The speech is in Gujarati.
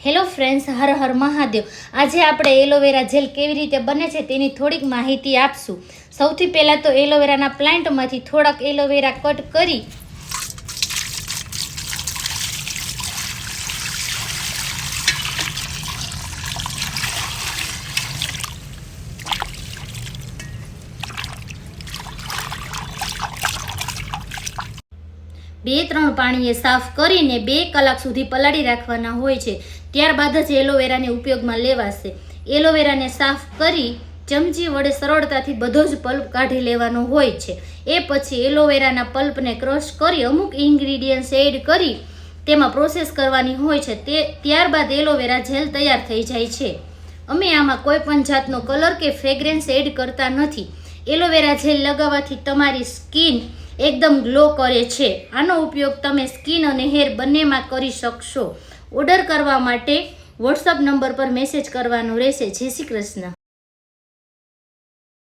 Hello friends, Har Har Mahadev. આજે આપણે એલોવેરા જેલ કેવી રીતે બને છે તેની થોડીક માહિતી આપશું। સૌથી પહેલાં તો એલોવેરાના પ્લાન્ટમાંથી થોડાક એલોવેરા કટ કરી બે ત્રણ પાણીએ સાફ કરીને 2 કલાક સુધી પલાળી રાખવાના હોય છે। ત્યારબાદ જ એલોવેરાને ઉપયોગમાં લેવાશે। એલોવેરાને સાફ કરી ચમચી વડે સરળતાથી બધો જ પલ્પ કાઢી લેવાનો હોય છે। એ પછી એલોવેરાના પલ્પને ક્રશ કરી અમુક ઇન્ગ્રીડિયન્ટ્સ એડ કરી તેમાં પ્રોસેસ કરવાની હોય છે। ત્યારબાદ એલોવેરા જેલ તૈયાર થઈ જાય છે। અમે આમાં કોઈ પણ જાતનો કલર કે ફ્રેગ્રન્સ એડ કરતા નથી। એલોવેરા જેલ લગાવવાથી તમારી સ્કિન એકદમ ગ્લો કરે છે। આનો ઉપયોગ તમે સ્કિન અને હેર બંનેમાં કરી શકશો। ઓર્ડર કરવા માટે વોટ્સઅપ નંબર પર મેસેજ કરવાનો રહેશે। જય શ્રી કૃષ્ણ।